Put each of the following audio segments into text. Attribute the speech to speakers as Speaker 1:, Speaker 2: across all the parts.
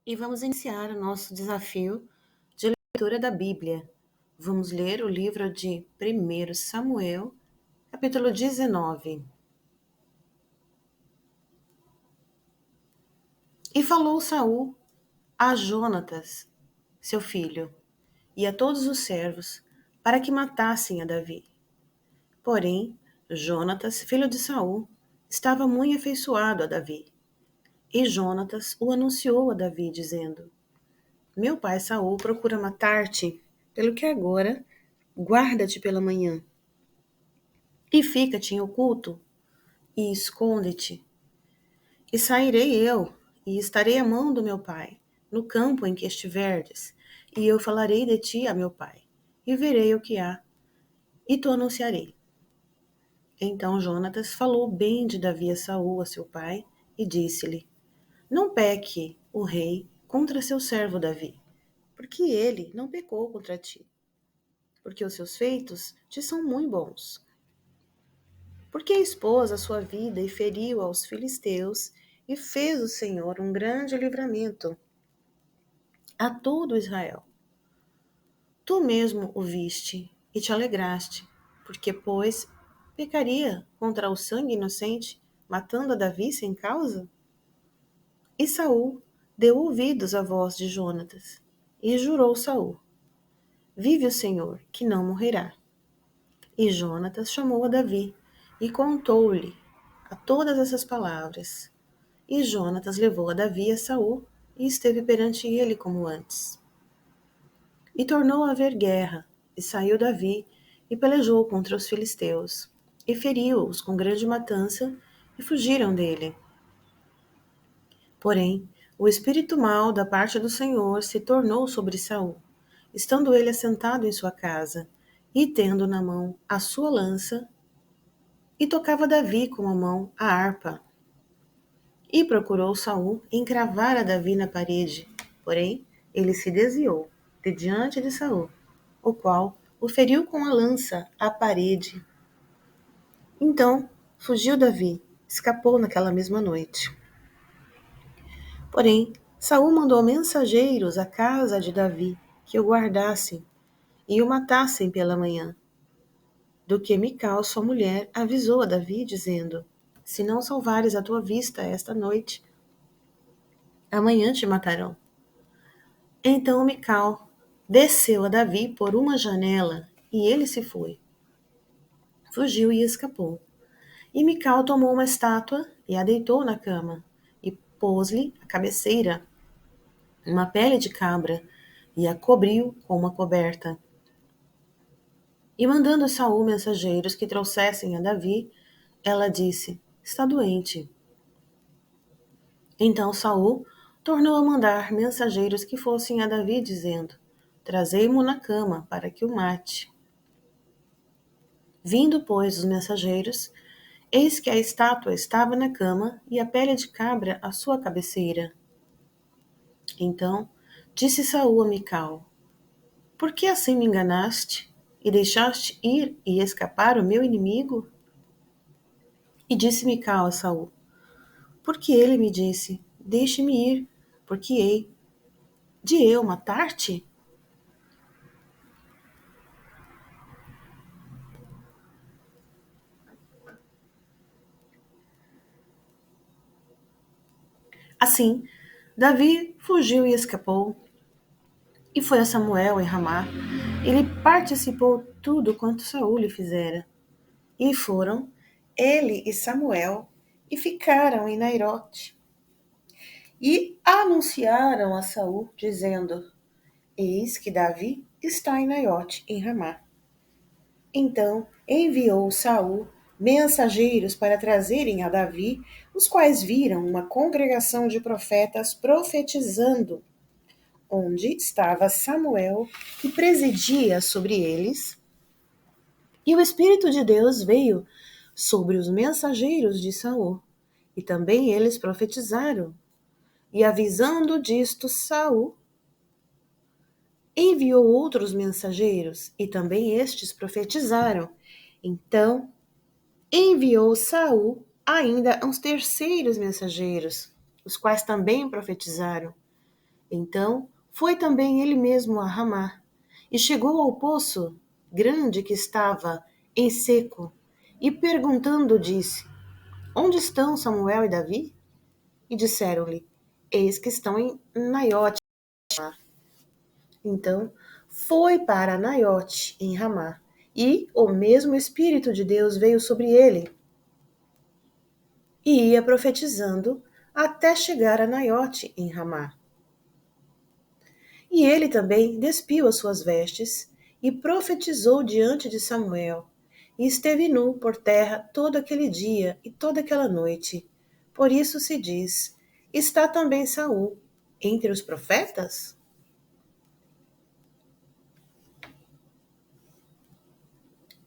Speaker 1: E vamos iniciar o nosso desafio de leitura da Bíblia. Vamos ler o livro de 1 Samuel, capítulo 19. E falou Saul a Jonatas, seu filho, e a todos os servos, para que matassem a Davi. Porém, Jonatas, filho de Saul, estava muito afeiçoado a Davi. E Jonatas o anunciou a Davi, dizendo: Meu pai Saul procura matar-te, pelo que agora guarda-te pela manhã, e fica-te em oculto, e esconde-te. E sairei eu, e estarei à mão do meu pai, no campo em que estiverdes, e eu falarei de ti a meu pai, e verei o que há, e te anunciarei. Então Jonatas falou bem de Davi a Saul, a seu pai, e disse-lhe: Não peque o rei contra seu servo Davi, porque ele não pecou contra ti, porque os seus feitos te são muito bons. Porque expôs a sua vida e feriu aos filisteus, e fez o Senhor um grande livramento a todo Israel. Tu mesmo o viste e te alegraste, porque, pois, pecaria contra o sangue inocente, matando a Davi sem causa? E Saul deu ouvidos à voz de Jonatas, e jurou Saul: Vive o Senhor, que não morrerá. E Jonatas chamou a Davi, e contou-lhe a todas essas palavras. E Jonatas levou a Davi a Saul, e esteve perante ele como antes. E tornou a haver guerra, e saiu Davi, e pelejou contra os filisteus, e feriu-os com grande matança, e fugiram dele. Porém, o espírito mau da parte do Senhor se tornou sobre Saul, estando ele assentado em sua casa, e tendo na mão a sua lança, e tocava Davi com a mão a harpa. E procurou Saul encravar a Davi na parede, porém ele se desviou de diante de Saul, o qual o feriu com a lança à parede. Então fugiu Davi, escapou naquela mesma noite. Porém, Saul mandou mensageiros à casa de Davi, que o guardassem e o matassem pela manhã. Do que Mical, sua mulher, avisou a Davi, dizendo: Se não salvares a tua vista esta noite, amanhã te matarão. Então Mical desceu a Davi por uma janela, e ele se foi. Fugiu e escapou. E Mical tomou uma estátua e a deitou na cama, e pôs-lhe a cabeceira, uma pele de cabra, e a cobriu com uma coberta. E mandando Saul mensageiros que trouxessem a Davi, ela disse: Está doente. Então Saul tornou a mandar mensageiros que fossem a Davi, dizendo: Trazei-mo na cama para que o mate. Vindo, pois, os mensageiros, eis que a estátua estava na cama e a pele de cabra à sua cabeceira. Então disse Saul a Mical: Por que assim me enganaste e deixaste ir e escapar o meu inimigo? E disse Mical a Saul: Porque ele me disse: Deixe-me ir, porque hei de eu matar-te? Assim, Davi fugiu e escapou, e foi a Samuel em Ramá. Ele participou tudo quanto Saul lhe fizera. E foram ele e Samuel, e ficaram em Nairote. E anunciaram a Saul, dizendo: Eis que Davi está em Naiote, em Ramá. Então enviou Saul mensageiros para trazerem a Davi, os quais viram uma congregação de profetas profetizando, onde estava Samuel, que presidia sobre eles, e o Espírito de Deus veio sobre os mensageiros de Saul, e também eles profetizaram. E avisando disto Saul, enviou outros mensageiros, e também estes profetizaram. Então enviou Saul ainda uns terceiros mensageiros, os quais também profetizaram. Então foi também ele mesmo a Ramá, e chegou ao poço grande que estava em seco, e perguntando disse: Onde estão Samuel e Davi? E disseram-lhe: Eis que estão em Naiote. Então foi para Naiote em Ramá, e o mesmo Espírito de Deus veio sobre ele, e ia profetizando até chegar a Naiote em Ramá. E ele também despiu as suas vestes e profetizou diante de Samuel, e esteve nu por terra todo aquele dia e toda aquela noite. Por isso se diz: está também Saul entre os profetas?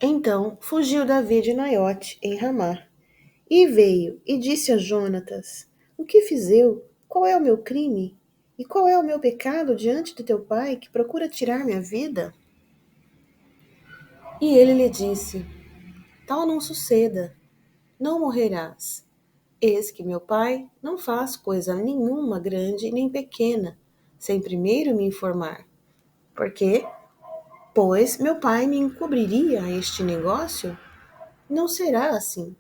Speaker 1: Então fugiu Davi de Naiote em Ramá, e veio e disse a Jonatas: O que fiz eu? Qual é o meu crime? E qual é o meu pecado diante de teu pai, que procura tirar minha vida? E ele lhe disse: Tal não suceda, não morrerás. Eis que meu pai não faz coisa nenhuma grande nem pequena, sem primeiro me informar. Por quê? Pois meu pai me encobriria a este negócio? Não será assim.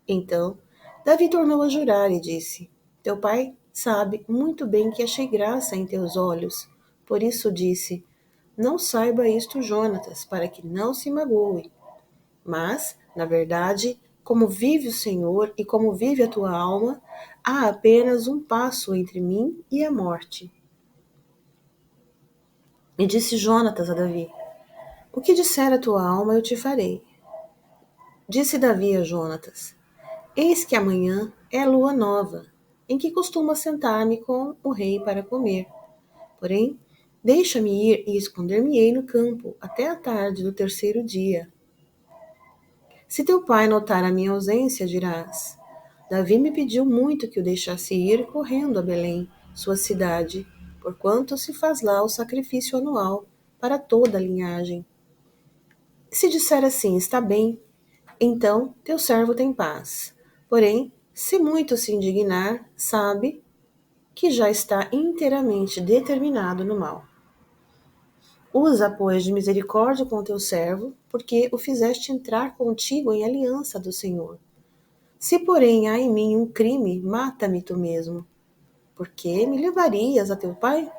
Speaker 1: Então Davi tornou a jurar e disse: Teu pai sabe muito bem que achei graça em teus olhos. Por isso disse: Não saiba isto Jonatas, para que não se magoe. Mas, na verdade, como vive o Senhor e como vive a tua alma, há apenas um passo entre mim e a morte. E disse Jonatas a Davi: O que disser a tua alma eu te farei. Disse Davi a Jonatas: Eis que amanhã é lua nova, em que costumo sentar-me com o rei para comer. Porém, deixa-me ir e esconder-me-ei no campo até a tarde do terceiro dia. Se teu pai notar a minha ausência, dirás: Davi me pediu muito que o deixasse ir correndo a Belém, sua cidade, porquanto se faz lá o sacrifício anual para toda a linhagem. Se disser assim, está bem, então teu servo tem paz. Porém, se muito se indignar, sabe que já está inteiramente determinado no mal. Usa, pois, de misericórdia com teu servo, porque o fizeste entrar contigo em aliança do Senhor. Se, porém, há em mim um crime, mata-me tu mesmo. Por que me levarias a teu pai?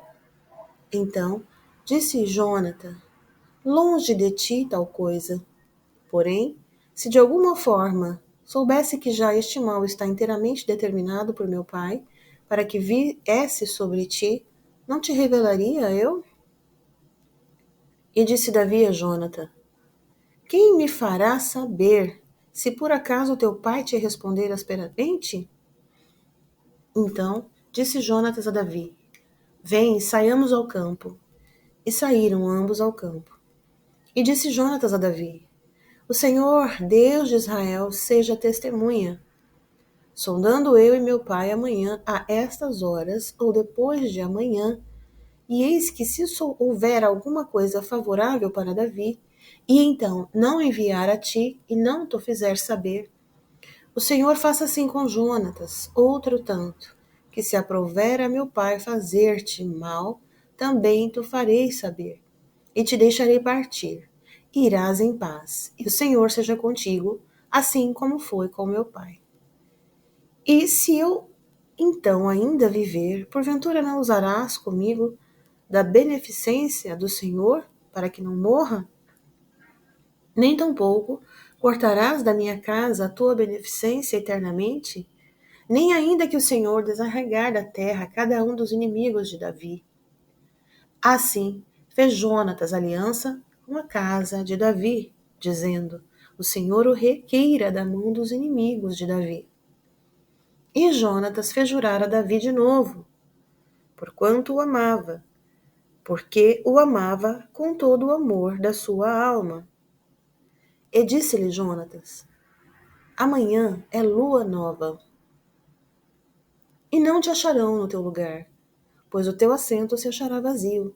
Speaker 1: Então disse Jonatã: Longe de ti tal coisa. Porém, se de alguma forma soubesse que já este mal está inteiramente determinado por meu pai, para que viesse sobre ti, não te revelaria eu? E disse Davi a Jonatã: Quem me fará saber, se por acaso teu pai te responder asperamente? Então disse Jonatas a Davi: Vem, saiamos ao campo. E saíram ambos ao campo. E disse Jonatas a Davi: O Senhor, Deus de Israel, seja testemunha. Sondando eu e meu pai amanhã a estas horas, ou depois de amanhã, e eis que se houver alguma coisa favorável para Davi, e então não enviar a ti e não te fizer saber, o Senhor faça assim com Jonatas, outro tanto, que se aprouver a meu pai fazer-te mal, também tu farei saber, e te deixarei partir, e irás em paz, e o Senhor seja contigo, assim como foi com meu pai. E se eu então ainda viver, porventura não usarás comigo da beneficência do Senhor, para que não morra? Nem tampouco cortarás da minha casa a tua beneficência eternamente? Nem ainda que o Senhor desarraigar da terra cada um dos inimigos de Davi. Assim fez Jonatas aliança com a casa de Davi, dizendo: O Senhor o requeira da mão dos inimigos de Davi. E Jonatas fez jurar a Davi de novo, porquanto o amava, porque o amava com todo o amor da sua alma. E disse-lhe Jonatas: Amanhã é lua nova, e não te acharão no teu lugar, pois o teu assento se achará vazio.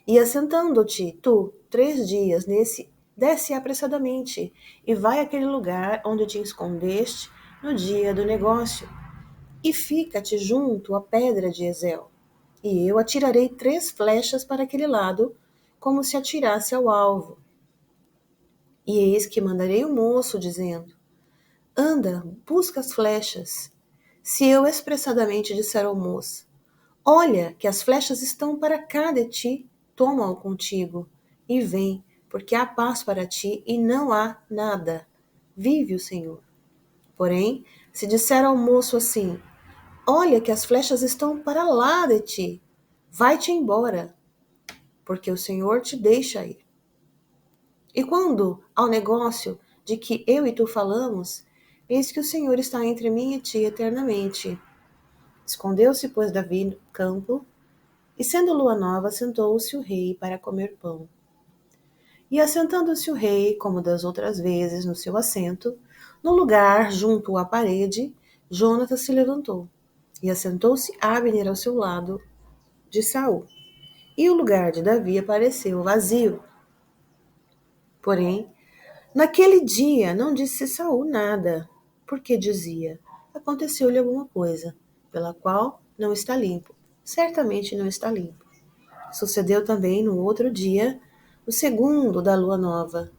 Speaker 1: E assentando-te tu 3 dias desce apressadamente, e vai àquele lugar onde te escondeste no dia do negócio, e fica-te junto à pedra de Ezel. e eu atirarei 3 flechas para aquele lado, como se atirasse ao alvo. E eis que mandarei o moço, dizendo: anda, busca as flechas. Se eu expressadamente disser ao moço: olha, que as flechas estão para cá de ti, toma-o contigo, e vem, porque há paz para ti e não há nada. Vive o Senhor. Porém, se disser ao moço assim: olha, que as flechas estão para lá de ti, vai-te embora, porque o Senhor te deixa ir. E quando ao negócio de que eu e tu falamos, eis que o Senhor está entre mim e ti eternamente. Escondeu-se, pois, Davi no campo, e sendo lua nova, sentou-se o rei para comer pão. E assentando-se o rei, como das outras vezes, no seu assento, no lugar junto à parede, Jonatas se levantou, e assentou-se Abner ao seu lado de Saul. E o lugar de Davi apareceu vazio. Porém, naquele dia não disse Saul nada, porque dizia: aconteceu-lhe alguma coisa, pela qual não está limpo. Certamente não está limpo. Sucedeu também no outro dia, o segundo da lua nova,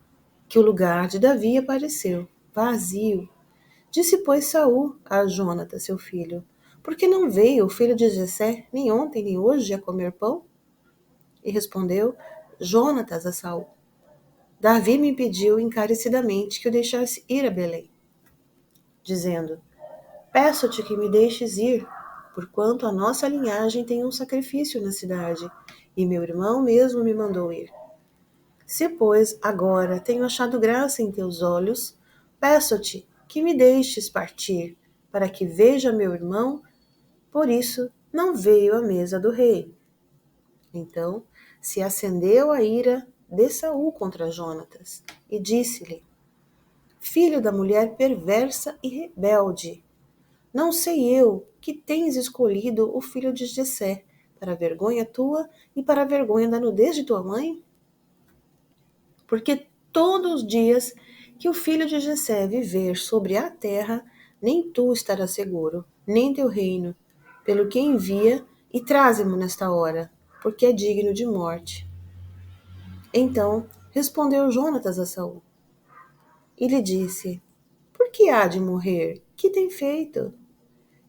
Speaker 1: que o lugar de Davi apareceu, vazio. Disse, pois, Saul a Jonatas, seu filho: por que não veio o filho de Jessé, nem ontem, nem hoje, a comer pão? E respondeu Jonatas a Saul: Davi me pediu encarecidamente que o deixasse ir a Belém, dizendo: peço-te que me deixes ir, porquanto a nossa linhagem tem um sacrifício na cidade, e meu irmão mesmo me mandou ir. Se, pois, agora tenho achado graça em teus olhos, peço-te que me deixes partir, para que veja meu irmão, por isso não veio à mesa do rei. Então se acendeu a ira de Saul contra Jonatas, e disse-lhe: filho da mulher perversa e rebelde, não sei eu que tens escolhido o filho de Jessé, para a vergonha tua e para a vergonha da nudez de tua mãe? Porque todos os dias que o filho de Jessé viver sobre a terra, nem tu estarás seguro, nem teu reino, pelo que envia e traze-mo nesta hora, porque é digno de morte. Então respondeu Jonatas a Saul e lhe disse: por que há de morrer? Que tem feito?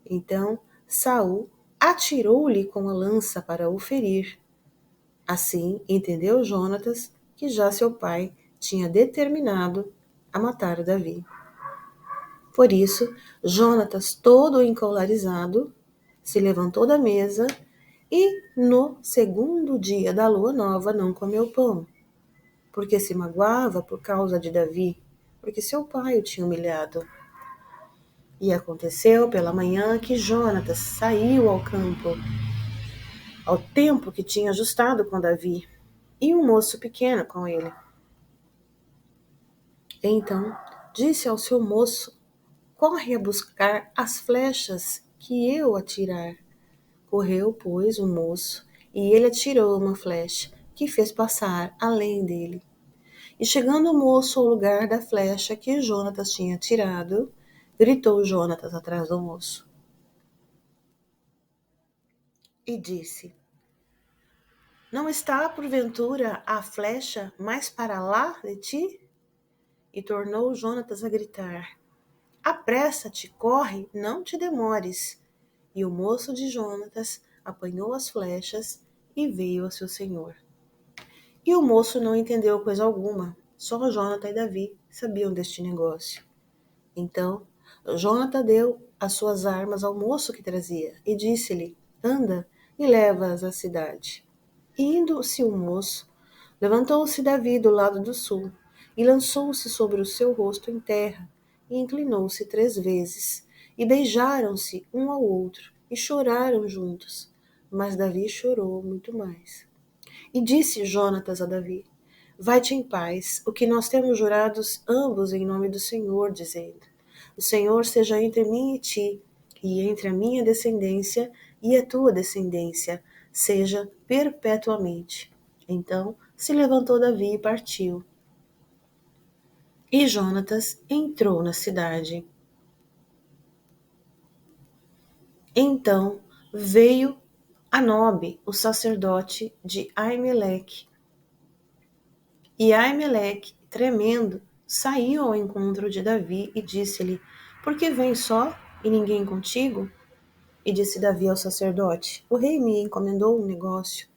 Speaker 1: Então Saul atirou-lhe com a lança para o ferir. Assim entendeu Jonatas que já seu pai tinha determinado a matar Davi. Por isso, Jonatas, todo encolarizado, se levantou da mesa e, no segundo dia da lua nova, não comeu pão, porque se magoava por causa de Davi, porque seu pai o tinha humilhado. E aconteceu pela manhã que Jonatas saiu ao campo, ao tempo que tinha ajustado com Davi, e um moço pequeno com ele. Então disse ao seu moço: corre a buscar as flechas que eu atirar. Correu, pois, o moço, e ele atirou uma flecha, que fez passar além dele. E chegando o moço ao lugar da flecha que Jonatas tinha atirado, gritou Jonatas atrás do moço e disse: não está, porventura, a flecha mais para lá de ti? E tornou Jonatas a gritar: apressa-te, corre, não te demores. E o moço de Jonatas apanhou as flechas e veio a seu senhor. E o moço não entendeu coisa alguma, só Jonatas e Davi sabiam deste negócio. Então Jonatas deu as suas armas ao moço que trazia e disse-lhe: anda e leva-as à cidade. E indo-se o moço, levantou-se Davi do lado do sul e lançou-se sobre o seu rosto em terra e inclinou-se 3 vezes e beijaram-se um ao outro e choraram juntos. Mas Davi chorou muito mais. E disse Jonatas a Davi: vai-te em paz, o que nós temos jurados ambos em nome do Senhor, dizendo: o Senhor seja entre mim e ti, e entre a minha descendência e a tua descendência, seja perpetuamente. Então se levantou Davi e partiu. E Jonatas entrou na cidade. Então veio Anobe, o sacerdote de Aimeleque. E Aimeleque, tremendo, saiu ao encontro de Davi e disse-lhe: Por que vens só e ninguém contigo? E disse Davi ao sacerdote: O rei me encomendou um negócio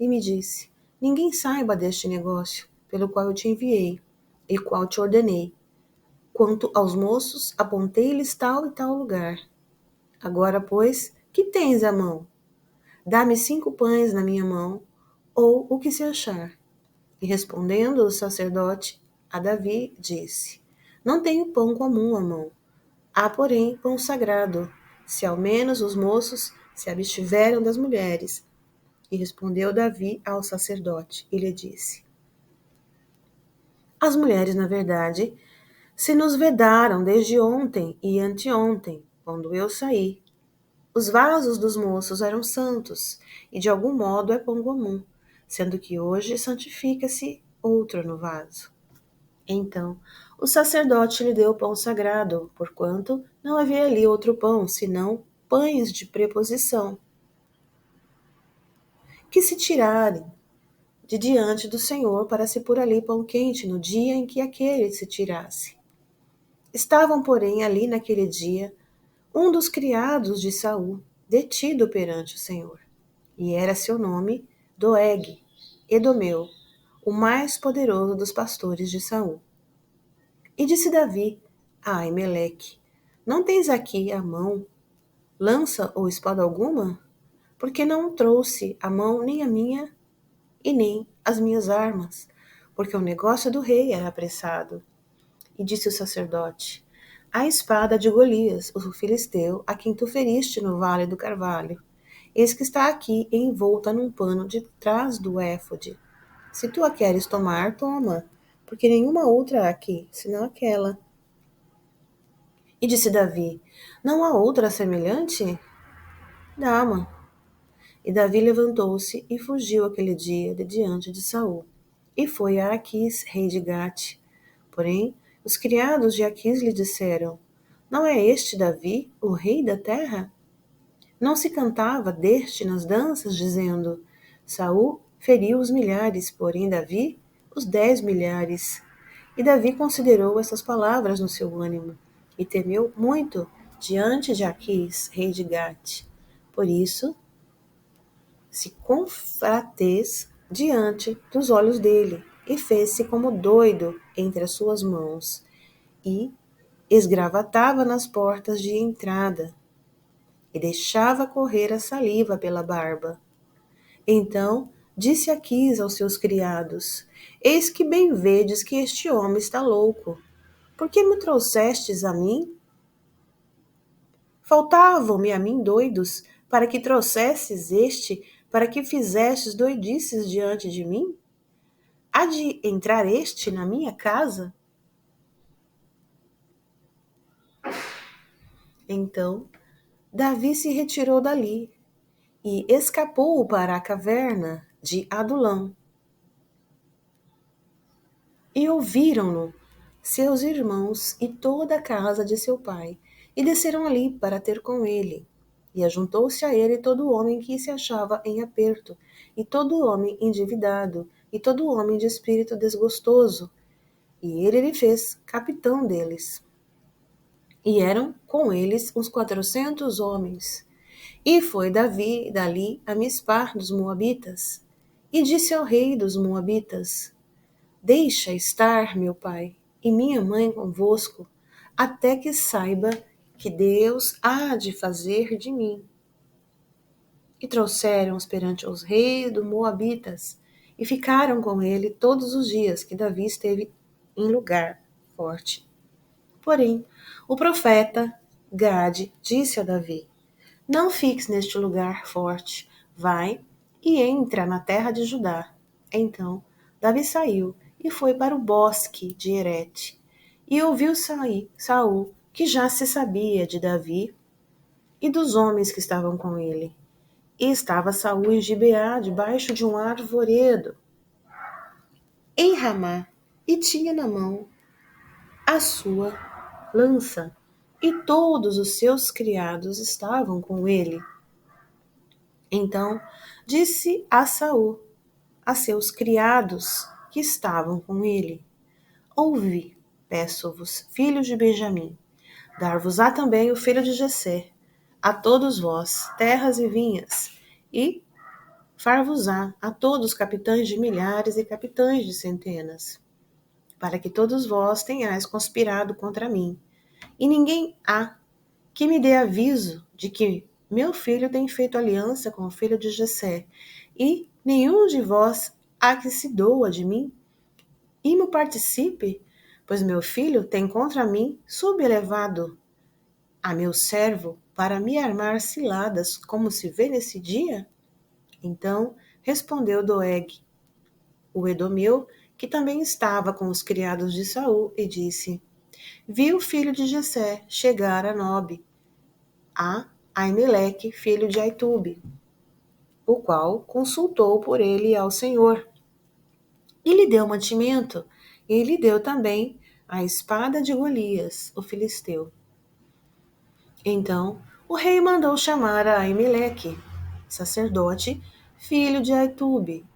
Speaker 1: e me disse: Ninguém saiba deste negócio, pelo qual eu te enviei e qual te ordenei. Quanto aos moços, apontei-lhes tal e tal lugar. Agora, pois, que tens à mão? Dá-me 5 pães na minha mão, ou o que se achar. E respondendo o sacerdote a Davi, disse: Não tenho pão comum à mão. Há, porém, pão sagrado, se ao menos os moços se abstiveram das mulheres. E respondeu Davi ao sacerdote, e lhe disse: As mulheres, na verdade, se nos vedaram desde ontem e anteontem, quando eu saí. Os vasos dos moços eram santos, e de algum modo é pão comum, sendo que hoje santifica-se outro no vaso. Então o sacerdote lhe deu pão sagrado, porquanto não havia ali outro pão, senão pães de preposição, que se tirarem de diante do Senhor para se pôr ali pão quente no dia em que aquele se tirasse. Estavam, porém, ali naquele dia um dos criados de Saul, detido perante o Senhor, e era seu nome Doeg, Edomeu, o mais poderoso dos pastores de Saul. E disse Davi a Aimeleque: Não tens aqui à mão lança ou espada alguma? Porque não trouxe à mão nem a minha e nem as minhas armas, porque o negócio do rei era apressado. E disse o sacerdote: A espada de Golias, o filisteu, a quem tu feriste no vale do carvalho, eis que está aqui envolta num pano de trás do éfode. Se tu a queres tomar, toma, porque nenhuma outra há aqui, senão aquela. E disse Davi: Não há outra semelhante? Dá-ma. E Davi levantou-se e fugiu aquele dia de diante de Saul. E foi a Aquis, rei de Gate. Porém, os criados de Aquis lhe disseram: Não é este Davi, o rei da terra? Não se cantava deste nas danças, dizendo: Saul feriu os milhares, porém Davi os 10 milhares. E Davi considerou essas palavras no seu ânimo, e temeu muito diante de Aquis, rei de Gate. Por isso, se confratez diante dos olhos dele, e fez-se como doido entre as suas mãos, e esgravatava nas portas de entrada, e deixava correr a saliva pela barba. Então disse Aquis aos seus criados: Eis que bem vedes que este homem está louco. Por que me trouxestes a mim? Faltavam-me a mim doidos, para que trouxesses este, para que fizestes doidices diante de mim? Há de entrar este na minha casa? Então Davi se retirou dali e escapou para a caverna de Adulão. E ouviram-no seus irmãos e toda a casa de seu pai, e desceram ali para ter com ele. E ajuntou-se a ele todo homem que se achava em aperto, e todo homem endividado, e todo homem de espírito desgostoso. E ele lhe fez capitão deles. E eram com eles uns 400 homens. E foi Davi dali a Mispar dos Moabitas, e disse ao rei dos Moabitas: Deixa estar meu pai e minha mãe convosco, até que saiba que Deus há de fazer de mim. E trouxeram-os perante os reis dos Moabitas, e ficaram com ele todos os dias que Davi esteve em lugar forte. Porém, o profeta Gade disse a Davi: Não fiques neste lugar forte, vai e entra na terra de Judá. Então Davi saiu e foi para o bosque de Herete, e ouviu Saul, que já se sabia de Davi e dos homens que estavam com ele. E estava Saul em Gibeá, debaixo de um arvoredo, em Ramá, e tinha na mão a sua lança, e todos os seus criados estavam com ele. Então disse a Saul a seus criados que estavam com ele: Ouvi, peço-vos, filhos de Benjamim, dar-vos-á também o filho de Jessé, a todos vós, terras e vinhas, e far-vos-á a todos capitães de milhares e capitães de centenas, para que todos vós tenhais conspirado contra mim. E ninguém há que me dê aviso de que meu filho tem feito aliança com o filho de Jessé, e nenhum de vós há que se doa de mim e me participe, pois meu filho tem contra mim sublevado a meu servo para me armar ciladas, como se vê nesse dia? Então respondeu Doeg, o edomeu, que também estava com os criados de Saul, e disse: Vi o filho de Jessé chegar a Nobe, a Aimeleque, filho de Aitube, o qual consultou por ele ao Senhor, e lhe deu mantimento, e lhe deu também a espada de Golias, o filisteu. Então o rei mandou chamar a Aimeleque, sacerdote, filho de Aitube,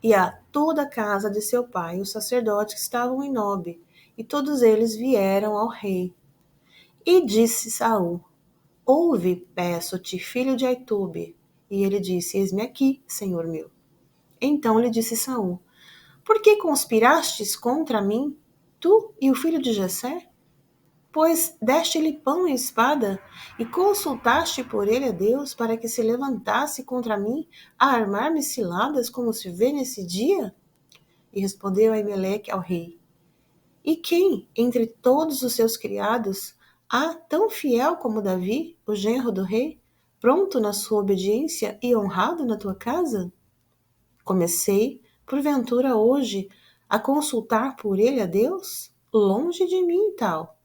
Speaker 1: e a toda a casa de seu pai, os sacerdotes que estavam em Nobe, e todos eles vieram ao rei. E disse Saul: Ouve, peço-te, filho de Aitube. E ele disse: Eis-me aqui, senhor meu. Então lhe disse Saul: Por que conspirastes contra mim, tu e o filho de Jessé? Pois deste-lhe pão e espada, e consultaste por ele a Deus para que se levantasse contra mim, a armar-me ciladas, como se vê nesse dia? E respondeu Aimeleque ao rei: E quem, entre todos os seus criados, há tão fiel como Davi, o genro do rei, pronto na sua obediência e honrado na tua casa? Comecei, porventura, hoje, a consultar por ele a Deus? Longe de mim tal.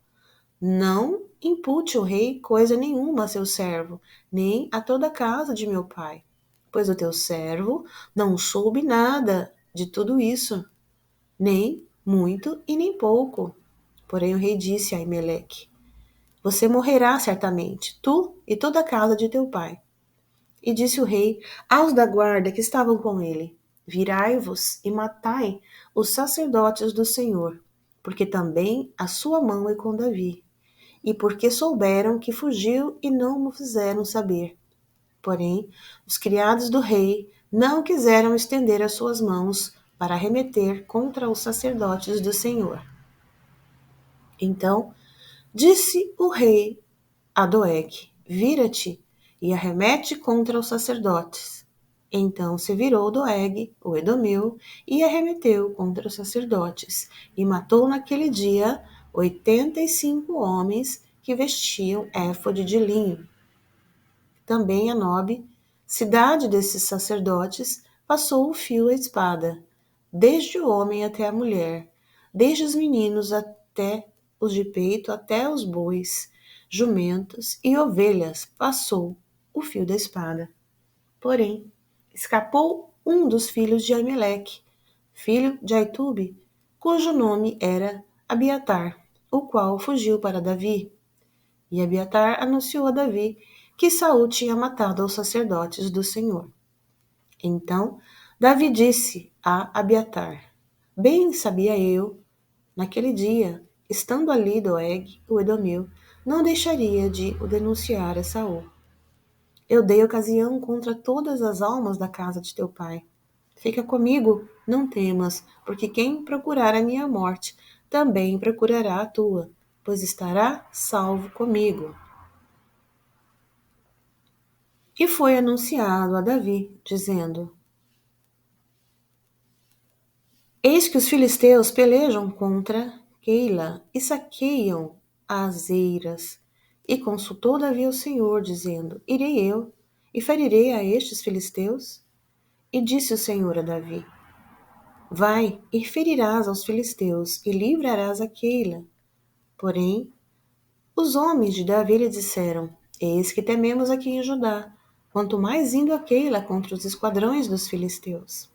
Speaker 1: Não impute o rei coisa nenhuma a seu servo, nem a toda a casa de meu pai, pois o teu servo não soube nada de tudo isso, nem muito e nem pouco. Porém o rei disse a Aimeleque: Você morrerá certamente, tu e toda a casa de teu pai. E disse o rei aos da guarda que estavam com ele: Virai-vos e matai os sacerdotes do Senhor, porque também a sua mão é com Davi, e porque souberam que fugiu e não o fizeram saber. Porém, os criados do rei não quiseram estender as suas mãos para arremeter contra os sacerdotes do Senhor. Então disse o rei a Doeg: Vira-te e arremete contra os sacerdotes. Então se virou Doeg, o edomeu, e arremeteu contra os sacerdotes, e matou naquele dia 85 homens que vestiam éfode de linho. Também a Nobe, cidade desses sacerdotes, passou o fio à espada, desde o homem até a mulher, desde os meninos até os de peito, até os bois, jumentos e ovelhas, passou o fio da espada. Porém, escapou um dos filhos de Aimeleque, filho de Aitube, cujo nome era Abiatar, o qual fugiu para Davi. E Abiatar anunciou a Davi que Saul tinha matado os sacerdotes do Senhor. Então Davi disse a Abiatar: Bem sabia eu, naquele dia, estando ali Doeg, o edomeu, não deixaria de o denunciar a Saul. Eu dei ocasião contra todas as almas da casa de teu pai. Fica comigo, não temas, porque quem procurar a minha morte também procurará a tua, pois estará salvo comigo. E foi anunciado a Davi, dizendo: Eis que os filisteus pelejam contra Keila e saqueiam as eiras. E consultou Davi ao Senhor, dizendo: Irei eu e ferirei a estes filisteus? E disse o Senhor a Davi: Vai e ferirás aos filisteus e livrarás a Keila. Porém, os homens de Davi lhe disseram: Eis que tememos aqui em Judá, quanto mais indo a Keila contra os esquadrões dos filisteus.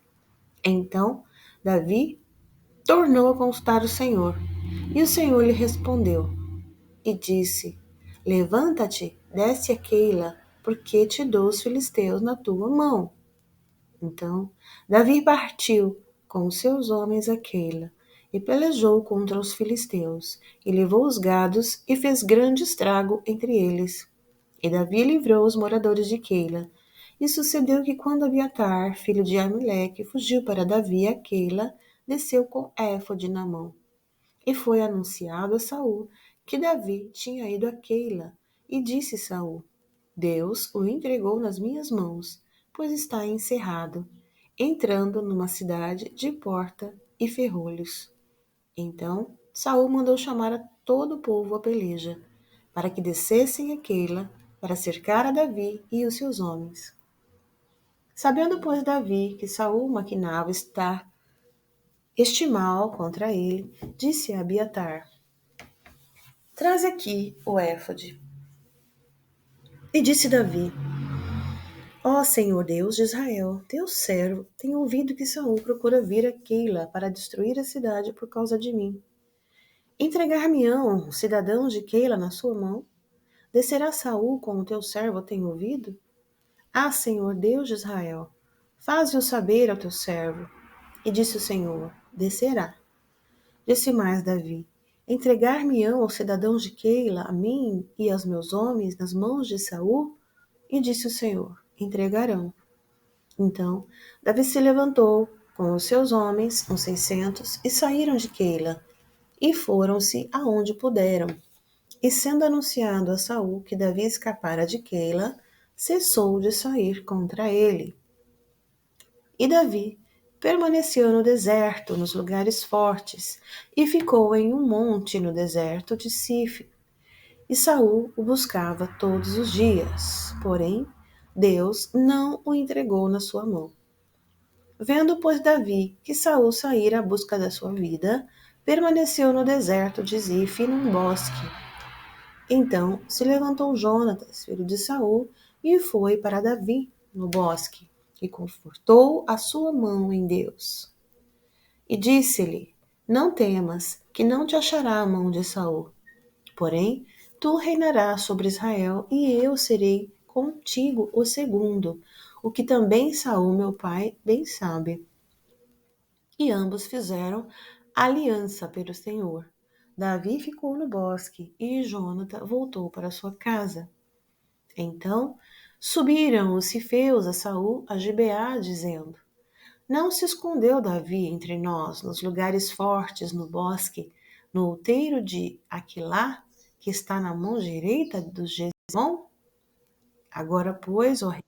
Speaker 1: Então Davi tornou a consultar o Senhor, e o Senhor lhe respondeu e disse: Levanta-te, desce a Keila, porque te dou os filisteus na tua mão. Então Davi partiu com os seus homens a Keila e pelejou contra os filisteus, e levou os gados e fez grande estrago entre eles. E Davi livrou os moradores de Keila. E sucedeu que quando Abiatar, filho de Amaleque, fugiu para Davi a Keila, desceu com éfode na mão. E foi anunciado a Saul que Davi tinha ido a Keila, e disse Saul: Deus o entregou nas minhas mãos, pois está encerrado, entrando numa cidade de porta e ferrolhos. Então Saul mandou chamar a todo o povo à peleja, para que descessem a Keila para cercar a Davi e os seus homens. Sabendo, pois, Davi que Saul maquinava estar este mal contra ele, disse a Abiatar: Traze aqui o éfode. E disse Davi: Ó Senhor Deus de Israel, teu servo tem ouvido que Saul procura vir a Keila para destruir a cidade por causa de mim. Entregar-me-ão os cidadãos de Keila na sua mão? Descerá Saul como teu servo tem ouvido? Ah, Senhor Deus de Israel, faze-o saber ao teu servo. E disse o Senhor: Descerá. Disse mais Davi: Entregar-me-ão os cidadãos de Keila, a mim e aos meus homens, nas mãos de Saul? E disse o Senhor: Entregarão. Então Davi se levantou com os seus homens, uns 600, e saíram de Keila, e foram-se aonde puderam. E sendo anunciado a Saul que Davi escapara de Keila, cessou de sair contra ele. E Davi permaneceu no deserto, nos lugares fortes, e ficou em um monte no deserto de Sif. E Saul o buscava todos os dias, porém Deus não o entregou na sua mão. Vendo, pois, Davi que Saul saíra à busca da sua vida, permaneceu no deserto de Zif num bosque. Então se levantou Jonatas, filho de Saul, e foi para Davi no bosque, e confortou a sua mão em Deus. E disse-lhe: Não temas, que não te achará a mão de Saul. Porém, tu reinarás sobre Israel, e eu serei contigo o segundo, o que também Saul, meu pai, bem sabe. E ambos fizeram aliança pelo Senhor. Davi ficou no bosque, e Jonatã voltou para sua casa. Então subiram os cifeus a Saul a Gibeá, dizendo: Não se escondeu Davi entre nós, nos lugares fortes, no bosque, no outeiro de Aquilá, que está na mão direita do Jezimon? Agora, pois, ó rei,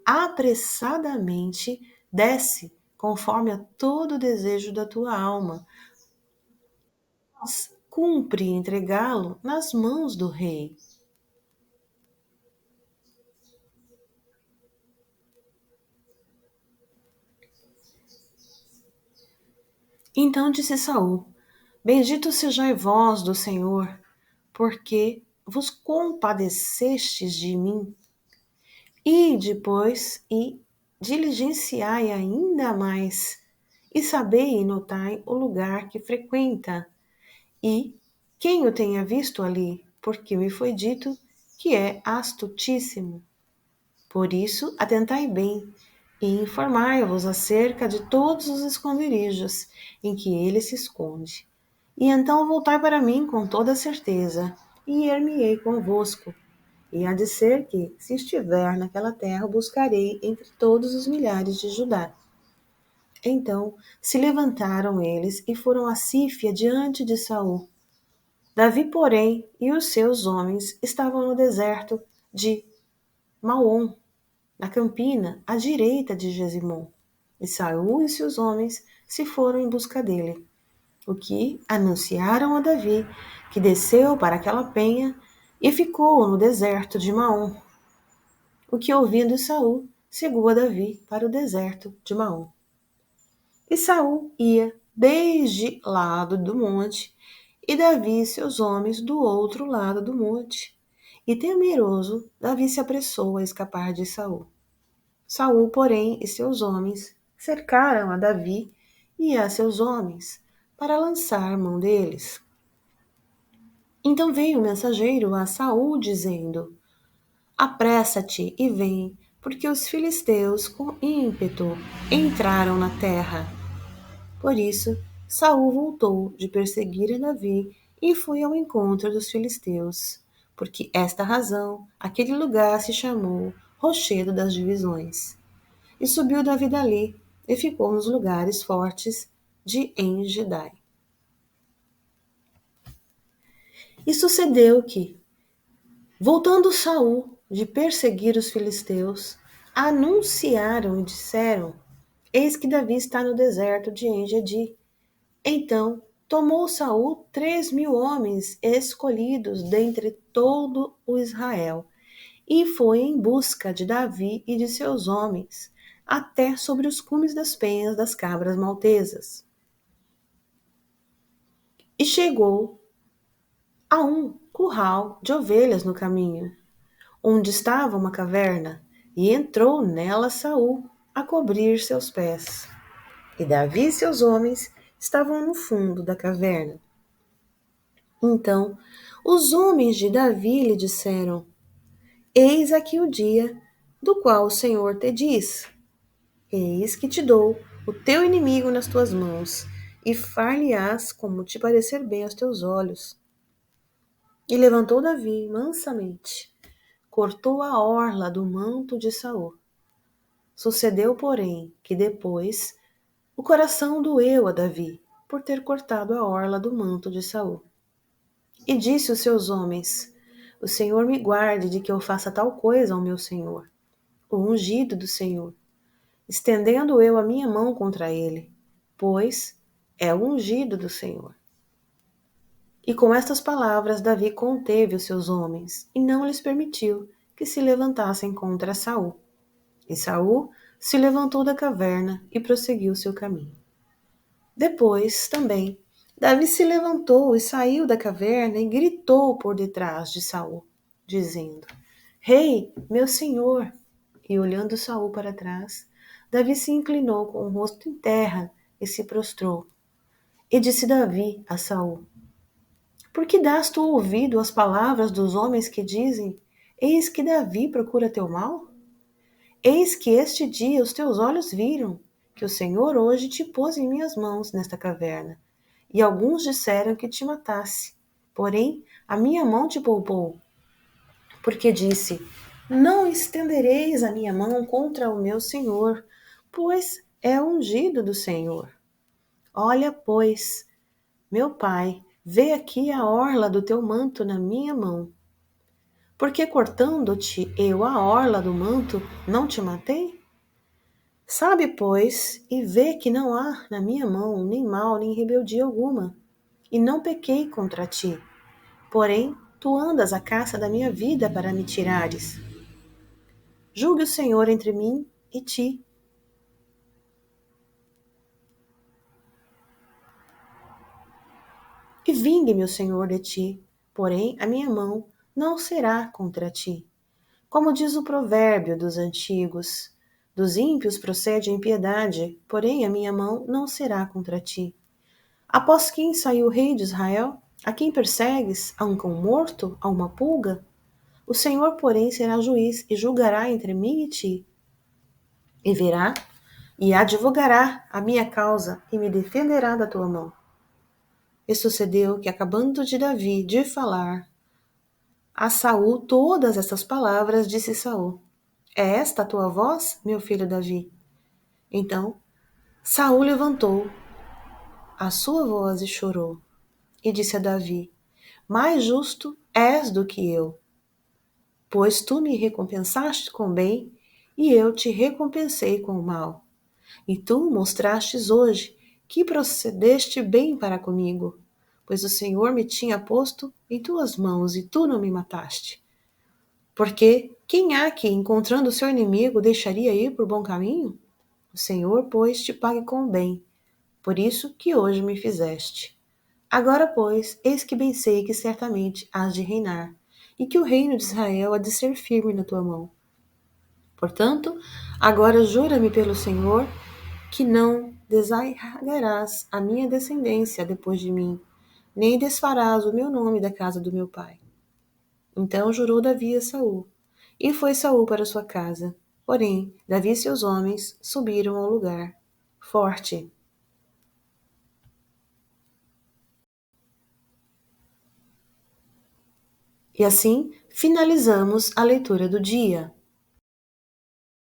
Speaker 1: apressadamente desce, conforme a todo o desejo da tua alma. Mas cumpre entregá-lo nas mãos do rei. Então disse Saul: Bendito sejais vós do Senhor, porque vos compadecestes de mim. E depois, e diligenciai ainda mais, e sabei e notai o lugar que frequenta, e quem o tenha visto ali, porque me foi dito que é astutíssimo. Por isso, atentai bem, e informai-vos acerca de todos os esconderijos em que ele se esconde. E então voltai para mim com toda certeza, e ir-me-ei convosco. E há de ser que, se estiver naquela terra, o buscarei entre todos os milhares de Judá. Então se levantaram eles e foram a Sífia diante de Saul. Davi, porém, e os seus homens estavam no deserto de Maom, na campina à direita de Jezimon. E Saul e seus homens se foram em busca dele, o que anunciaram a Davi, que desceu para aquela penha e ficou no deserto de Maom. O que ouvindo Saul, seguiu a Davi para o deserto de Maom. E Saul ia desde lado do monte, e Davi e seus homens do outro lado do monte. E temeroso, Davi se apressou a escapar de Saul. Saul, porém, e seus homens cercaram a Davi e a seus homens para lançar mão deles. Então veio o mensageiro a Saul dizendo: Apressa-te e vem, porque os filisteus com ímpeto entraram na terra. Por isso, Saul voltou de perseguir a Davi e foi ao encontro dos filisteus. Porque esta razão, aquele lugar se chamou Rochedo das Divisões. E subiu Davi dali e ficou nos lugares fortes de Engedai. E sucedeu que, voltando Saul de perseguir os filisteus, anunciaram e disseram: Eis que Davi está no deserto de Engedi. Então tomou Saul 3.000 homens escolhidos dentre todo o Israel, e foi em busca de Davi e de seus homens, até sobre os cumes das penhas das cabras maltesas. E chegou a um curral de ovelhas no caminho, onde estava uma caverna, e entrou nela Saul a cobrir seus pés. E Davi e seus homens estavam no fundo da caverna. Então os homens de Davi lhe disseram: Eis aqui o dia do qual o Senhor te diz: Eis que te dou o teu inimigo nas tuas mãos, e far-lhe-ás como te parecer bem aos teus olhos. E levantou Davi mansamente, cortou a orla do manto de Saul. Sucedeu, porém, que depois o coração doeu a Davi por ter cortado a orla do manto de Saul. E disse aos seus homens: O Senhor me guarde de que eu faça tal coisa ao meu senhor, o ungido do Senhor, estendendo eu a minha mão contra ele, pois é o ungido do Senhor. E com estas palavras Davi conteve os seus homens, e não lhes permitiu que se levantassem contra Saul. E Saul se levantou da caverna e prosseguiu seu caminho. Depois, também, Davi se levantou e saiu da caverna e gritou por detrás de Saul, dizendo: Rei, meu senhor! E olhando Saul para trás, Davi se inclinou com o rosto em terra e se prostrou. E disse Davi a Saul: Por que dás tu ouvido às palavras dos homens que dizem: Eis que Davi procura teu mal? Eis que este dia os teus olhos viram que o Senhor hoje te pôs em minhas mãos nesta caverna. E alguns disseram que te matasse. Porém, a minha mão te poupou. Porque disse: Não estendereis a minha mão contra o meu Senhor, pois é ungido do Senhor. Olha, pois, meu pai, vê aqui a orla do teu manto na minha mão. Porque cortando-te eu a orla do manto, não te matei? Sabe, pois, e vê que não há na minha mão nem mal nem rebeldia alguma, e não pequei contra ti. Porém, tu andas à caça da minha vida para me tirares. Julgue o Senhor entre mim e ti. E vingue-me o Senhor de ti, porém a minha mão não será contra ti. Como diz o provérbio dos antigos, dos ímpios procede a impiedade, porém a minha mão não será contra ti. Após quem saiu o rei de Israel? A quem persegues? A um cão morto? A uma pulga? O Senhor, porém, será juiz e julgará entre mim e ti. E verá e advogará a minha causa e me defenderá da tua mão. E sucedeu que, acabando de Davi de falar a Saul todas estas palavras, disse Saul: É esta a tua voz, meu filho Davi? Então Saul levantou a sua voz e chorou, e disse a Davi: Mais justo és do que eu, pois tu me recompensaste com bem, e eu te recompensei com o mal. E tu mostrastes hoje que procedeste bem para comigo, pois o Senhor me tinha posto em tuas mãos, e tu não me mataste. Porque quem há que, encontrando o seu inimigo, deixaria ir por bom caminho? O Senhor, pois, te pague com o bem, por isso que hoje me fizeste. Agora, pois, eis que bem sei que certamente hás de reinar, e que o reino de Israel há de ser firme na tua mão. Portanto, agora jura-me pelo Senhor que não desarraigarás a minha descendência depois de mim, nem desfarás o meu nome da casa do meu pai. Então jurou Davi a Saul, E foi Saul para sua casa. Porém, Davi e seus homens subiram ao lugar forte. E assim finalizamos a leitura do dia.